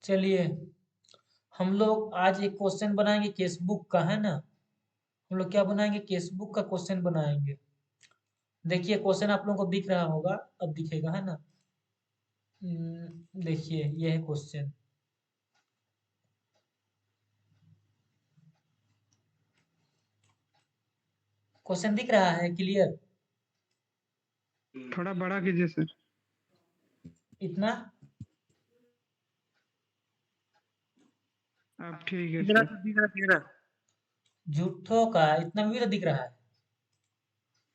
चलिए, हम लोग आज एक क्वेश्चन बनाएंगे केसबुक का, है ना। हम लोग क्या बनाएंगे? केसबुक का क्वेश्चन बनाएंगे। देखिए, क्वेश्चन आप लोगों को दिख रहा होगा, अब दिखेगा, है ना। देखिए, ये है क्वेश्चन। क्वेश्चन दिख रहा है क्लियर? थोड़ा बड़ा कीजिए सर। इतना अब ठीक है दिख रहा सर। दिख रहा झूठों का इतना भी तो दिख रहा है।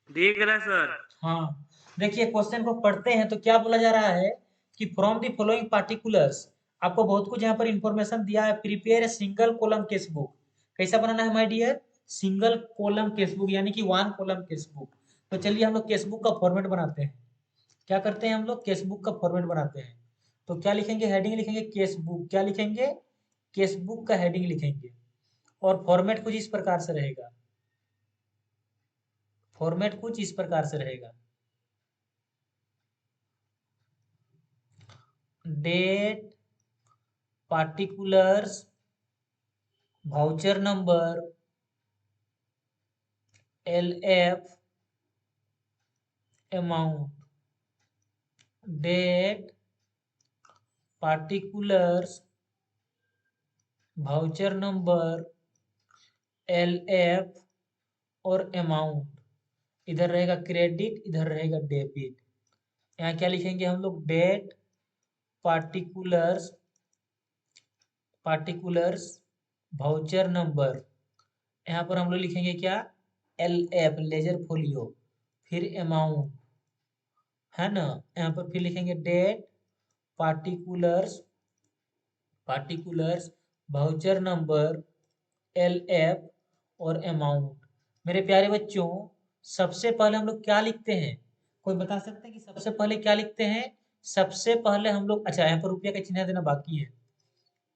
दिख रहा सर। हाँ, देखिए क्वेश्चन को पढ़ते हैं तो क्या बोला जा रहा है कि फ्रॉम द फॉलोइंग पार्टिकुलर्स। आपको बहुत कुछ यहाँ पर इंफॉर्मेशन दिया है। Prepare a single column cashbook. कैसा बनाना है my dear? Single column cashbook, यानी कि वन कॉलम केसबुक। तो चलिए हम लोग केसबुक का फॉर्मेट बनाते हैं। क्या करते हैं हम लोग? केसबुक का फॉर्मेट बनाते हैं। तो क्या लिखेंगे? हेडिंग लिखेंगे केसबुक। क्या लिखेंगे? केसबुक का हेडिंग लिखेंगे। और फॉर्मेट कुछ इस प्रकार से रहेगा। फॉर्मेट कुछ इस प्रकार से रहेगा। Date, particulars, voucher number, LF, amount. Date, particulars, voucher number, LF और अमाउंट। इधर रहेगा क्रेडिट, इधर रहेगा डेबिट। यहाँ क्या लिखेंगे हम लोग? Date, particulars, voucher number. यहाँ पर हम लोग लिखेंगे क्या? LF, ledger folio. फिर अमाउंट, है ना। यहाँ पर फिर लिखेंगे date, particulars, voucher number, LF और अमाउंट। मेरे प्यारे बच्चों, सबसे पहले हम लोग क्या लिखते हैं? कोई बता सकते हैं कि सबसे पहले क्या लिखते हैं? सबसे पहले हम लोग, अच्छा यहाँ पर रुपया का चिन्ह देना बाकी है।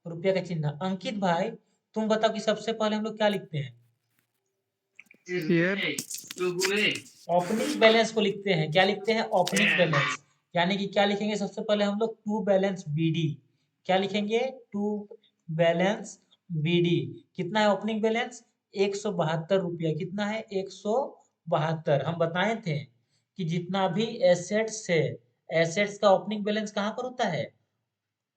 रुपया का चिन्ह। अंकित भाई, तुम बताओ कि सबसे पहले हम लोग क्या लिखते हैं? शेयर। ओपनिंग बैलेंस को लिखते हैं। क्या लिखते हैं? Opening balance. यानी कि क्या लिखेंगे सबसे पहले हम लोग? To balance BD। क्या लिखेंगे? To balance BD। कितना है ओपनिंग बैलेंस? 172 रुपया। कितना है? 172। हम बताए थे कि जितना भी एसेट्स है, एसेट्स का ओपनिंग बैलेंस कहाँ पर होता है?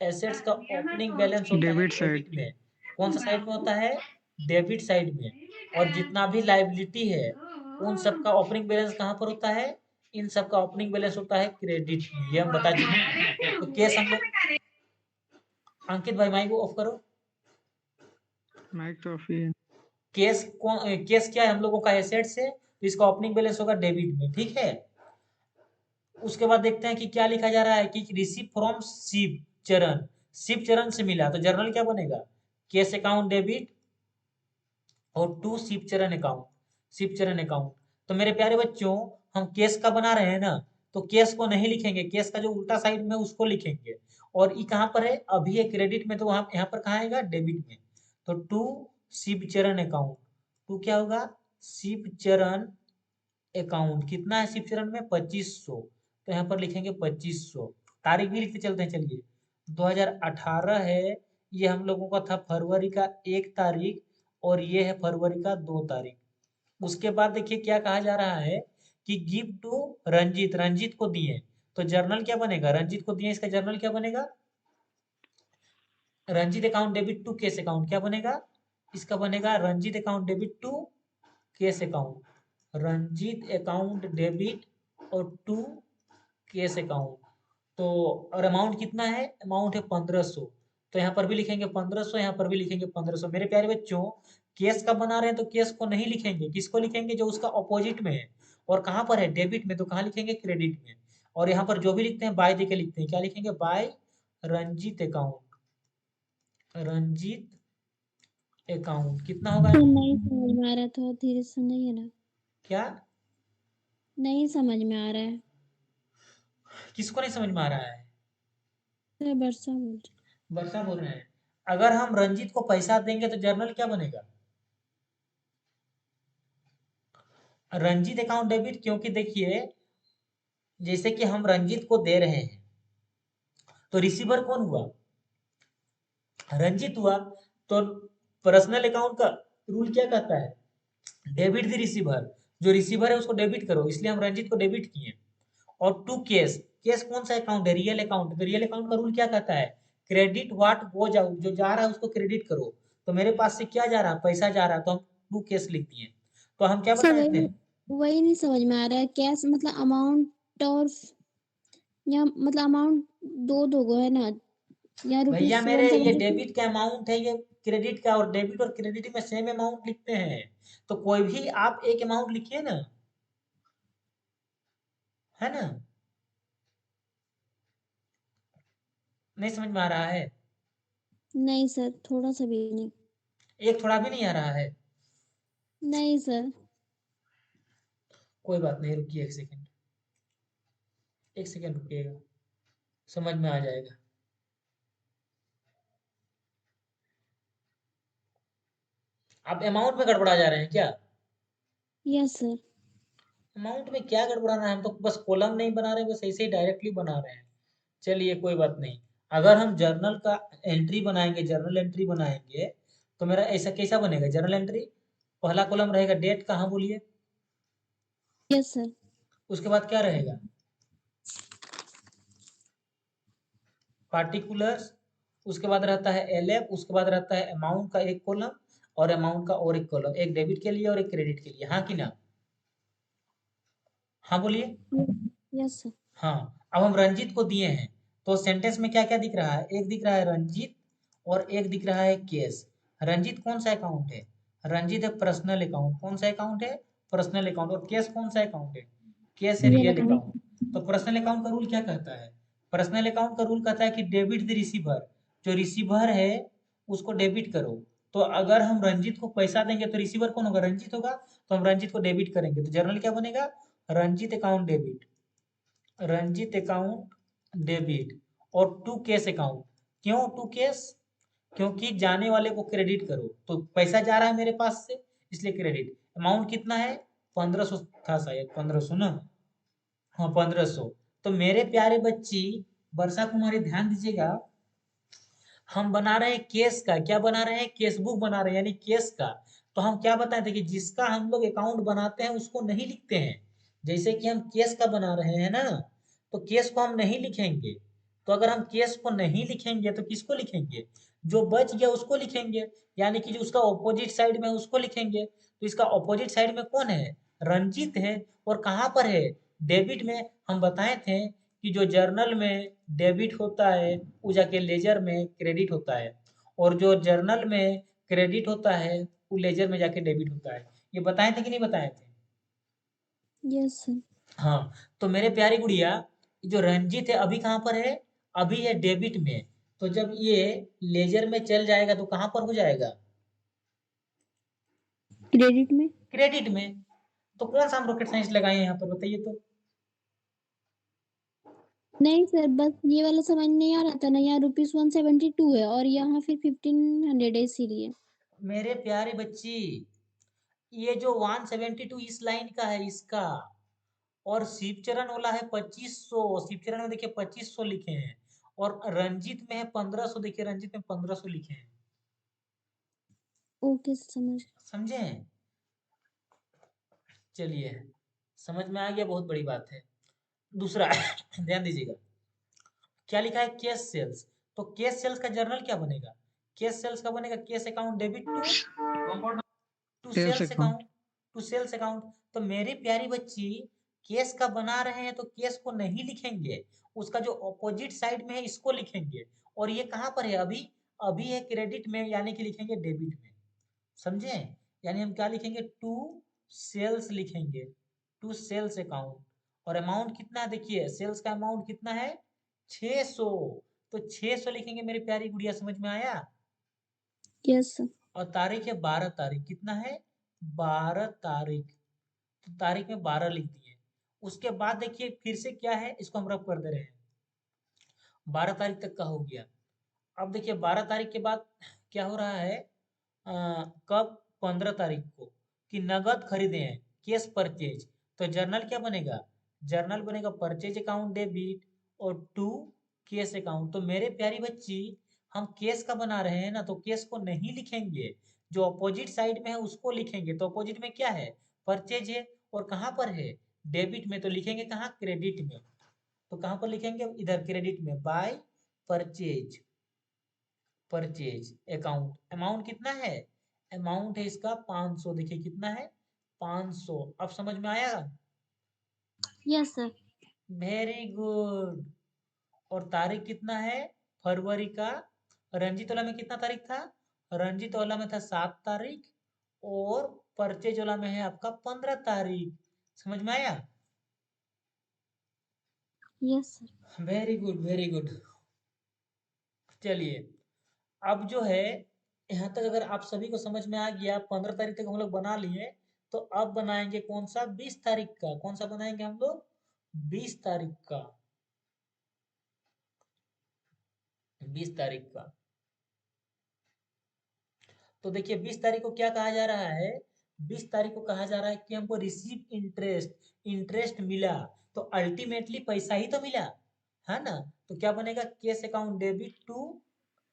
एसेट्स का ओपनिंग बैलेंस होता है डेबिट डेबिट साइड। में। कौन सा साइड में होता है? डेबिट साइड में। और जितना भी लाइबिलिटी है, उन सब का ओपनिंग बैलेंस कहाँ पर होता है? इन सब का ओपनिंग बैलेंस होता है क्रेडिट में। ये हम बता चुके हैं। तो केस हम लोग, अंकित भाई माइक को ऑफ करो। माइक तो ऑफ ही है। केस क्या है हम लोगों का? एसेट्स है, तो इसका ओपनिंग बैलेंस होगा डेबिट में, ठीक है। उसके बाद देखते हैं कि क्या लिखा जा रहा है कि रिसीव फ्रॉम शिव चरण। शिव चरण से मिला, तो जर्नल क्या बनेगा? केस अकाउंट डेबिट और to Shivcharan account. Shivcharan account. तो मेरे प्यारे बच्चों, हम केस का बना रहे हैं ना, तो केस को नहीं लिखेंगे। केस का जो उल्टा साइड में है, उसको लिखेंगे। और ये कहाँ पर है? अभी है क्रेडिट में, तो वहां यहाँ पर कहाँ आएगा? डेबिट में। तो टू शिवचरण अकाउंट। टू क्या होगा? शिवचरण अकाउंट। कितना है शिवचरण में? 2500। तो यहाँ पर लिखेंगे 2500। तारीख भी लिखते चलते हैं, चलिए। 2018 है। ये हम लोगों का था फरवरी का 1 तारीख। और ये है फरवरी का 2 तारीख। उसके बाद देखिए क्या कहा जा रहा है कि गिव टू रंजीत। रंजीत को दिए, तो जर्नल क्या बनेगा? रंजीत को दिए, इसका जर्नल क्या बनेगा? Ranjit account debit to cash account. क्या बनेगा? इसका बनेगा Ranjit account debit to cash account. Ranjit account debit और टू केस अकाउंट। तो और अमाउंट कितना है? अमाउंट है 1500। तो यहाँ पर भी लिखेंगे 1500, यहाँ पर भी लिखेंगे 1500। मेरे प्यारे बच्चों, केस का बना रहे हैं तो केस को नहीं लिखेंगे। किसको लिखेंगे? जो उसका ऑपोजिट में है। और कहाँ पर है? डेबिट में, तो कहाँ लिखेंगे? क्रेडिट में। और यहाँ पर जो भी लिखते हैं बाय देके लिखते हैं। क्या लिखेंगे? By Ranjit account. Ranjit account कितना होगा? तो नहीं समझ में आ रहा, थोड़ा धीरे से सुनाइए ना। क्या? नहीं समझ में आ रहा है। किसको नहीं समझ में आ रहा है? मैं वर्षा बोल रही वर्षा बोल रहे हैं। अगर हम रंजीत को पैसा देंगे तो जर्नल क्या बनेगा? Ranjit account debit. क्योंकि देखिए, जैसे कि हम रंजीत को दे रहे हैं, तो रिसीवर कौन हुआ? रंजित हुआ तो पर्सनल अकाउंट का रूल क्या कहता है, डेबिट द रिसीवर, जो रिसीवर है उसको डेबिट करो, इसलिए हम रंजित को डेबिट किए। और टू केस, केस कौन सा अकाउंट है, रियल अकाउंट, तो रियल अकाउंट का रूल क्या कहता है, क्रेडिट व्हाट गोज आउट, जो जा रहा है उसको क्रेडिट करो, तो मेरे पास से क्या जा रहा है, पैसा जा रहा है, तो हम टू केस लिख दिए। तो हम क्या सर बताए थे, वही नहीं समझ में आ रहा है, कैश मतलब अमाउंट और या मतलब अमाउंट दो गो है ना, या भैया रुपीज मेरे ये 172। डेबिट का अमाउंट है, ये क्रेडिट का, और डेबिट और क्रेडिट में सेम अमाउंट लिखते हैं, तो कोई भी आप एक अमाउंट लिखिए ना, है ना, नहीं समझ में आ रहा है, नहीं सर, थोड़ा सा भी नहीं। एक थोड़ा भी नहीं आ रहा है, नहीं सर। कोई बात नहीं, रुकिए एक सेकंड, एक सेकंड रुकिएगा, समझ में आ जाएगा। आप अमाउंट में गड़बड़ा जा रहे हैं क्या, यस सर। अमाउंट में क्या गड़बड़ाना है, हम तो बस कॉलम नहीं बना रहे, बस ऐसे ही डायरेक्टली बना रहे हैं। चलिए कोई बात नहीं, अगर हम जर्नल का एंट्री बनाएंगे, जर्नल एंट्री बनाएंगे, तो मेरा ऐसा कैसा बनेगा जर्नल एंट्री, पहला कॉलम रहेगा डेट का, हाँ बोलिए, यस सर। उसके बाद क्या रहेगा, पार्टिकुलर्स, उसके बाद रहता है एलएफ, उसके बाद रहता है अमाउंट का एक कॉलम, और अमाउंट का और एक कॉलम, एक डेबिट के लिए और एक क्रेडिट के लिए, हाँ कि ना, हाँ बोलिए, यस सर। हाँ। अब हम रंजीत को दिए हैं, तो सेंटेंस में क्या क्या दिख रहा है, एक दिख रहा है रंजीत और एक दिख रहा है केस। रंजीत कौन सा अकाउंट है, रंजीत है पर्सनल अकाउंट, कौन सा अकाउंट है, पर्सनल अकाउंट, और केस कौन सा अकाउंट है, केस है रियल रियल अकाउंट। अकाउंट। तो पर्सनल अकाउंट का रूल क्या कहता है, पर्सनल अकाउंट का रूल कहता है कि डेबिट द रिसीवर, जो रिसीवर है उसको डेबिट करो। तो अगर हम रंजीत को पैसा देंगे तो रिसीवर कौन होगा, रंजीत होगा, तो हम रंजीत को डेबिट करेंगे, तो जर्नल क्या बनेगा, Ranjit account debit, Ranjit account debit, और टू केस अकाउंट, क्यों टू केस, क्योंकि जाने वाले को क्रेडिट करो, तो पैसा जा रहा है मेरे पास से, इसलिए क्रेडिट, अमाउंट कितना है, 1500 था शायद, 1500 ना, हाँ 1500। तो मेरे प्यारे बच्ची वर्षा कुमारी ध्यान दीजिएगा, हम बना रहे हैं केस का, क्या बना रहे हैं, केस बुक बना रहे हैं, यानी केस का। तो हम क्या बताए थे कि जिसका हम लोग अकाउंट बनाते हैं उसको नहीं लिखते हैं, जैसे कि हम केस का बना रहे हैं ना, तो केस को हम नहीं लिखेंगे, तो अगर हम केस को नहीं लिखेंगे तो किसको लिखेंगे, जो बच गया उसको लिखेंगे, यानी कि जो उसका ऑपोजिट साइड में है उसको लिखेंगे, तो इसका ऑपोजिट साइड में कौन है, रंजीत है, और कहाँ पर है, डेबिट में। हम बताए थे कि जो जर्नल में डेबिट होता है वो जाके लेजर में क्रेडिट होता है, और जो जर्नल में क्रेडिट होता है वो लेजर में जाके डेबिट होता है, ये बताए थे कि नहीं बताए थे, यस सर। हाँ। तो मेरे प्यारी गुड़िया, जो रंजीत है अभी कहाँ पर है, अभी है डेबिट में, तो जब ये लेजर में चल जाएगा तो कहाँ पर हो जाएगा, क्रेडिट में। क्रेडिट में। तो कौन सा हम रॉकेट साइंस लगाए हैं यहाँ पर बताइए तो, नहीं सर, बस ये वाला समझ नहीं आ रहा था ना, यहाँ ₹172 है और यहाँ फिर 1500 है, इसीलिए। मेरे प्यारे बच्ची, ये जो 172 इस लाइन का है इसका, और शिवचरण वाला है 2500, शिवचरण में देखिए 2500 लिखे हैं, और रंजीत में है 1500, देखिए रंजीत में 1500 लिखे हैं, ओके समझ। समझे, चलिए समझ में आ गया, बहुत बड़ी बात है। दूसरा ध्यान दीजिएगा, क्या लिखा है, केस सेल्स, तो केस सेल्स का जर्नल क्या बनेगा, केस सेल्स का बनेगा cash account debit to to sales sales account. Account, to sales account. तो मेरी प्यारी बच्ची, केस का बना रहे हैं तो केस को नहीं लिखेंगे, उसका जो ऑपोजिट साइड में है इसको लिखेंगे, और ये कहाँ पर है अभी, अभी है क्रेडिट में, यानी कि लिखेंगे डेबिट में, समझे, यानी हम क्या लिखेंगे, टू सेल्स लिखेंगे, टू सेल्स अकाउंट, और अमाउंट कितना है, देखिए सेल्स का अमाउंट कितना है, 600, तो 600 लिखेंगे मेरी प्यारी गुड़िया, समझ में आया, यस सर। और तारीख है 12 तारीख, कितना है, 12 तारीख, तो तारीख में 12 लिख दिए। उसके बाद देखिए फिर से क्या है, इसको हम रब कर दे रहे हैं, 12 तारीख तक का हो गया। अब देखिए 12 तारीख के बाद क्या हो रहा है, कब, 15 तारीख को, कि नगद खरीदे हैं, कैश परचेज, तो जर्नल क्या बनेगा, जर्नल बनेगा परचेज अकाउंट डेबिट, और टू कैश अकाउंट। तो मेरे प्यारी बच्ची, हम केस का बना रहे हैं ना, तो केस को नहीं लिखेंगे, जो अपोजिट साइड में है उसको लिखेंगे। तो अपोजिट में क्या है? परचेज है। और कहाँ पर है? डेबिट में। तो लिखेंगे कहाँ? क्रेडिट में। तो कहाँ पर लिखेंगे? इधर क्रेडिट में, by purchase. Purchase account, amount कितना है? अमाउंट है इसका 500। देखिए कितना है? 500। अब समझ में आया? Yes sir. Very good. और तारीख कितना है? फरवरी का। रंजीत वाला में कितना तारीख था? रंजीत वाला में था 7 तारीख। और परचेज वाला में है आपका 15 तारीख। समझ में आया? Yes sir. Very good, very good. चलिए, अब जो है, यहाँ तक अगर आप सभी को समझ में आ गया, 15 तारीख तक हम लोग बना लिए, तो अब बनाएंगे कौन सा? 20 तारीख का। कौन सा बनाएंगे हम लोग? 20 तारीख का। 20 तारीख का। तो देखिए 20 तारीख को क्या कहा जा रहा है? 20 तारीख को कहा जा रहा है कि हमको रिसीव इंटरेस्ट, इंटरेस्ट मिला। तो अल्टीमेटली पैसा ही तो मिला, है ना? तो क्या बनेगा? Cash account debit to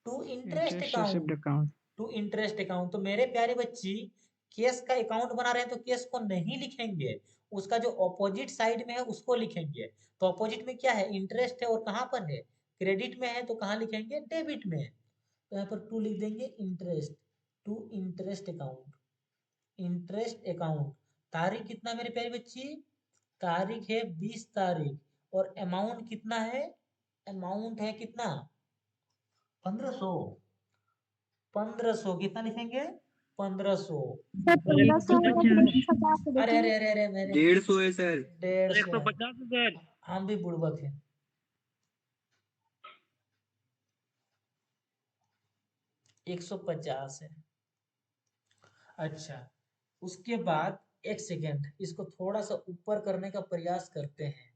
to interest Interest received account. account. To interest account. तो मेरे प्यारे बच्ची, केस का अकाउंट बना रहे हैं तो केस को नहीं लिखेंगे, उसका जो ऑपोजिट साइड में है उसको लिखेंगे। तो ऑपोजिट में क्या है? इंटरेस्ट है। और कहाँ पर है? क्रेडिट में है। तो कहाँ लिखेंगे? डेबिट में। तो यहाँ पर टू लिख देंगे interest, to interest account. Interest account. तारीख कितना मेरे प्यारी बच्ची? तारीख है 20 तारीख। और अमाउंट कितना है? अमाउंट है कितना? 1500। 1500 कितना लिखेंगे? 1500। सर 1500 50 अरे अरे देखिए। अरे अरे मेरे 150 है सर। 150 है। 150 है सर। हम भी बुड़बक हैं। 150 है। अच्छा, उसके बाद एक सेकेंड, इसको थोड़ा सा ऊपर करने का प्रयास करते हैं,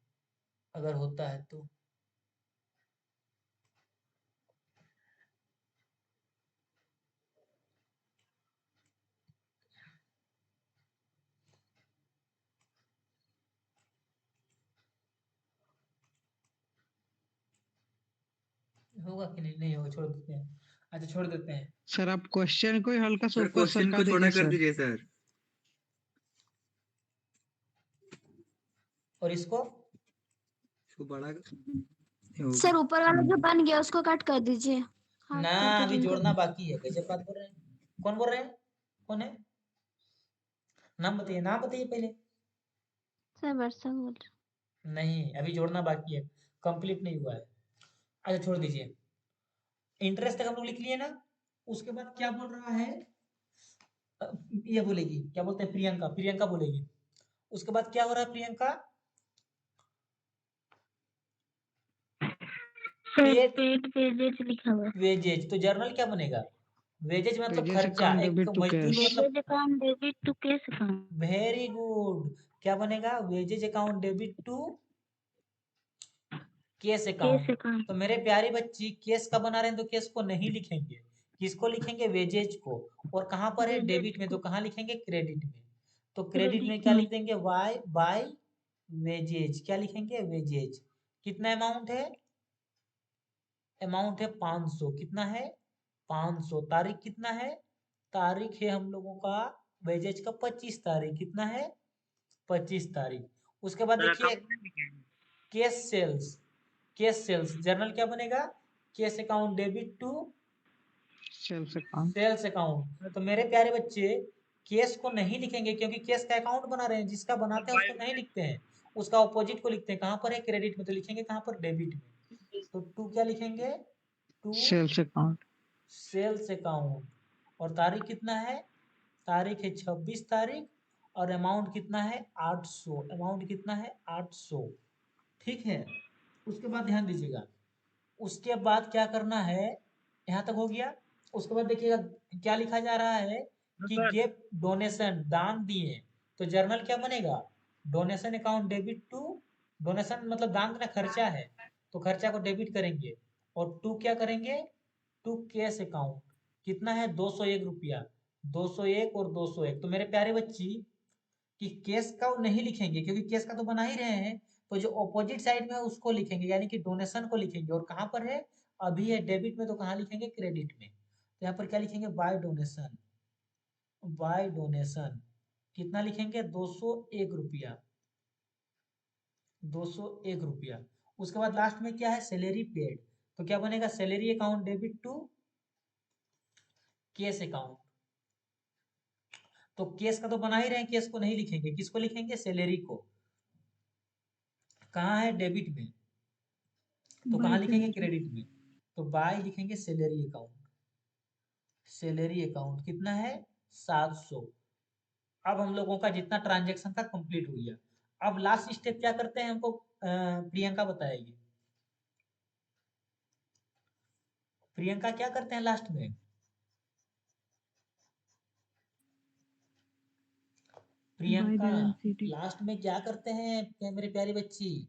अगर होता है तो। होगा कि नहीं? नहीं होगा, छोड़ देते हैं। अच्छा, छोड़ देते हैं। सर आप क्वेश्चन को ही हल्का सा सर ऊपर क्वेश्चन सरका को छोटा दीजिए कर सर। दीजिए सर। और इसको? इसको बड़ा हो गया। सर ऊपर वाला जो बन गया उसको कट कर दीजिए। ना, हाफ करके अभी जिनका। जोड़ना बाकी है। कैसे बात बोल रहे हैं? कौन बोल रहे हैं? कौन है? नाम बताइए, नाम बताइए पहले। सर वर्षा बोल रहा। नहीं, अभी जोड़ना बाकी है, कंप्लीट नहीं हुआ है। अच्छा, छोड़ दीजिए। इंटरेस्ट तक हम लोग लिख लिए ना। उसके बाद क्या बोल रहा है? ये बोलेगी, क्या बोलते हैं? प्रियंका, प्रियंका बोलेगी। उसके बाद क्या हो रहा है Priyanka? Sir paid paid wages लिखा हुआ है। वेजेज। तो जर्नल क्या बनेगा? वेजेज मतलब पेजेस खर्चा, अकाउंट एक डेबिट टू मजदूर कैश। मतलब। Wages account debit to cash account. Very good. क्या बनेगा? Wages account debit to cash cash account. Account. तो मेरे प्यारी बच्ची, केस का बना रहे हैं तो केस को नहीं लिखेंगे, किसको लिखेंगे? वेजेज को। और कहाँ पर है? वेजेज डेबिट में। तो को कहाँ लिखेंगे? क्रेडिट में। तो क्रेडिट में क्रेडिट क्या में। लिख देंगे? Why by wages. क्या लिखेंगे? वेजेज। कितना अमाउंट है? अमाउंट है 500। कितना है? 500। तारीख कितना है? तारीख है हम लोगों का वेजेज का 25 तारीख। कितना है? 25 तारीख। उसके बाद सर देखिए, अकाउंट में लिखेंगे। Cash sales. Cash sales journal क्या बनेगा? Cash account debit to sales account. Sales account. तो मेरे प्यारे बच्चे, केस को नहीं लिखेंगे क्योंकि केस का अकाउंट बना रहे हैं, जिसका सर बनाते हैं उसको बायो नहीं लिखते हैं, उसका ऑपोजिट को लिखते हैं। कहाँ पर है? क्रेडिट में। तो लिखेंगे कहाँ पर? डेबिट में। तो टू क्या लिखेंगे? To sales account. Sales account. और तारीख कितना है? तारीख है 26 तारीख। और अमाउंट कितना है? 800। अमाउंट कितना है? 800। ठीक है। उसके बाद ध्यान दीजिएगा, उसके बाद क्या करना है? यहाँ तक हो गया। उसके बाद देखिएगा क्या लिखा जा रहा है कि सर। गेव डोनेशन, दान दिए। तो जर्नल क्या बनेगा? Donation account debit to, donation मतलब दान देना, खर्चा है, तो खर्चा को डेबिट करेंगे। और टू क्या करेंगे? To cash account. कितना है? 201 रुपया। 201 और 201। तो मेरे प्यारे बच्ची, कि केस का वो नहीं लिखेंगे क्योंकि केस का तो बना ही रहे हैं। तो जो ऑपोजिट साइड में है उसको लिखेंगे, यानी कि डोनेशन को लिखेंगे। और कहाँ पर है? अभी है डेबिट में तो कहाँ लिखेंगे, क्रेडिट में। तो यहाँ पर क्या लिखेंगे, बाय डोनेशन, बाय डोनेशन कितना लिखेंगे, 201 रुपया, 201 रुपया। उसके बाद लास्ट में क्या है, सैलरी पेड, तो क्या बनेगा, salary account debit to cash account. तो केस का तो बना ही रहे हैं, केस को नहीं लिखेंगे, किसको लिखेंगे, सैलरी को। कहाँ है, डेबिट में, तो कहाँ लिखेंगे, क्रेडिट में। तो बाय लिखेंगे सैलरी अकाउंट, सैलरी अकाउंट कितना है, 700। अब हम लोगों का जितना ट्रांजेक्शन था कंप्लीट हो गया। अब लास्ट स्टेप क्या करते हैं, हमको प्रियंका बताएगी। प्रियंका क्या करते हैं लास्ट में, by Priyanka balance sheet. Last में क्या करते हैं, क्या मेरी प्यारी बच्ची,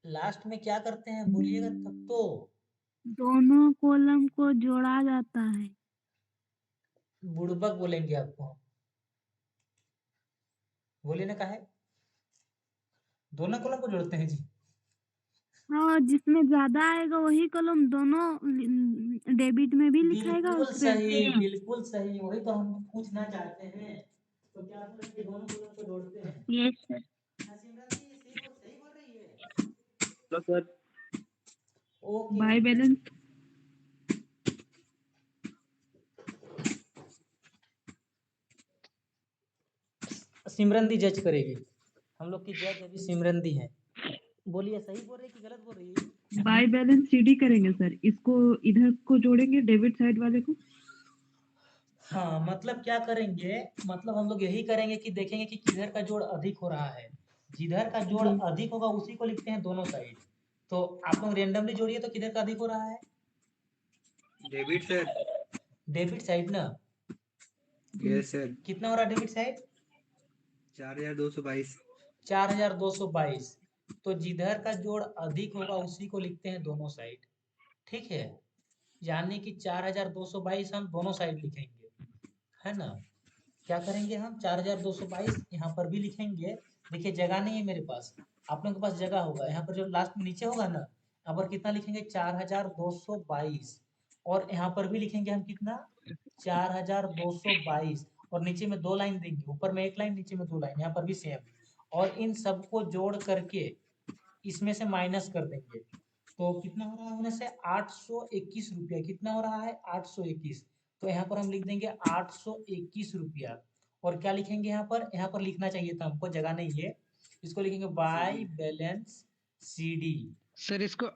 लास्ट में क्या करते हैं, बोलिएगा तब तो। दोनों कॉलम को जोड़ा जाता है। बुड़बक बोलेंगे आपको हम, बोलिए ना, काहे दोनों कॉलम को जोड़ते हैं जी। हाँ, जिसमें ज्यादा आएगा वही कॉलम दोनों डेबिट में भी लिखाएगा और बिल्कुल क्रेडिट सही, में। बिल्कुल सही, वही तो हम पूछना चाहते हैं। तो क्या आप लोग ये दोनों कॉलम को जोड़ते हैं। Yes sir. हाँ, सिमरन जी सही बोल रही है। तो sir okay bye okay. Balance. Simran दी जज करेगी, हम लोग की जज अभी सिमरन दी है। बोलिए सही बोल रही है कि गलत बोल रही है। बाय बैलेंस सीडी करेंगे सर, इसको इधर को जोड़ेंगे डेबिट साइड वाले को। हाँ, मतलब क्या करेंगे, मतलब हम लोग यही करेंगे कि देखेंगे कि किधर का जोड़ अधिक हो रहा है, जिधर का जोड़ जी अधिक होगा उसी को लिखते हैं दोनों साइड। तो आप लोग रेंडमली जोड़िए, तो किधर का अधिक हो रहा है, डेबिट सर। डेबिट साइड ना। Yes sir. कितना हो रहा है डेबिट साइड, 4222। 4222। तो जिधर का जोड़ अधिक होगा उसी को लिखते हैं दोनों साइड, ठीक है। यानी कि 4222 हम दोनों साइड लिखेंगे, है ना। क्या करेंगे हम, 4222 यहाँ पर भी लिखेंगे। देखिए जगह नहीं है मेरे पास, आप लोगों के पास जगह होगा, यहाँ पर जो लास्ट में नीचे होगा ना, यहाँ पर कितना लिखेंगे, 4222। और यहाँ पर भी लिखेंगे हम कितना, 4222। और नीचे में 2 लाइन देंगे, ऊपर में 1 लाइन, नीचे में 2 लाइन, यहाँ पर भी सेम। और इन सबको जोड़ करके इसमें से माइनस कर देंगे। तो कितना हो रहा है, होने से 821 रुपया, कितना हो रहा है, 821। तो यहाँ पर हम लिख देंगे 821 रुपया। और क्या लिखेंगे यहाँ पर, यहाँ पर लिखना चाहिए था हमको, जगह नहीं है, इसको लिखेंगे बाय बैलेंस सीडी। सर इसको,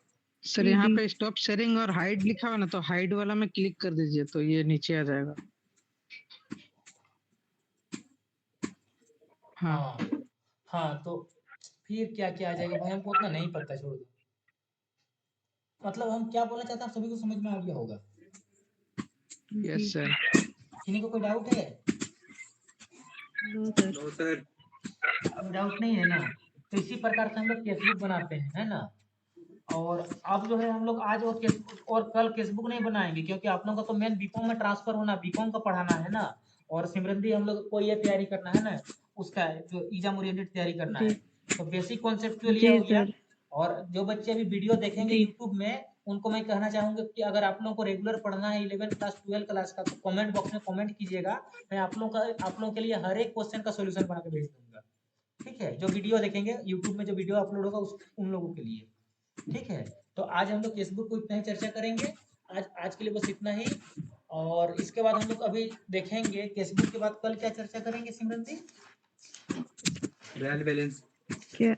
सर यहाँ पे स्टॉप शेयरिंग और हाइड लिखा हुआ ना, तो हाइड वाला में क्लिक कर दीजिए तो ये नीचे आ जाएगा। हाँ हाँ हाँ, तो फिर क्या क्या आ जाएगा भाई, हमको उतना नहीं पता, छोड़ दो। मतलब हम क्या बोलना चाहते हैं, आप सभी को समझ में आ गया होगा। Yes sir. किन्हीं को कोई डाउट है, नो सर। No sir. कोई डाउट नहीं है ना। तो इसी प्रकार से हम लोग केसबुक बनाते हैं, है ना। और अब जो है हम लोग आज और केसबुक और कल केसबुक नहीं बनाएंगे, क्योंकि आप लोगों का तो मेन बीकॉम में ट्रांसफर होना, बीकॉम का पढ़ाना है ना। और सिमरन दी हम लोग को ये तैयारी करना है ना, उसका जो एग्जाम ओरिएंटेड तैयारी करना जी है। तो बेसिक कॉन्सेप्चुअल ये जी हो गया। सर। और जो बच्चे अभी वीडियो देखेंगे जी यूट्यूब में, उनको मैं कहना चाहूंगा कि अगर आप लोगों को रेगुलर पढ़ना है 11 क्लास 12 क्लास का, तो कमेंट बॉक्स में कमेंट कीजिएगा। मैं आप लोगों के लिए हर एक क्वेश्चन का सोल्यूशन बना के भेज दूंगा, ठीक है। जो वीडियो देखेंगे यूट्यूब में, जो वीडियो अपलोड होगा उन लोगों के लिए, ठीक है। तो आज हम लोग फेसबुक को इतना ही चर्चा करेंगे, आज आज के लिए बस इतना ही। और इसके बाद हम लोग अभी देखेंगे फेसबुक के बाद कल क्या चर्चा करेंगे सिमरन जी। Trial balance. क्या?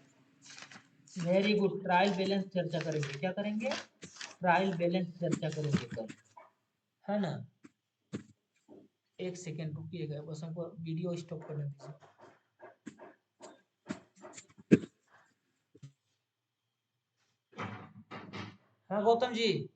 वेरी गुड, ट्रायल बैलेंस चर्चा करेंगे, क्या करेंगे, ट्रायल बैलेंस चर्चा करेंगे कल, है ना। एक सेकेंड रुकिएगा, बस हमको वीडियो स्टॉप करने दीजिए। हाँ गौतम जी।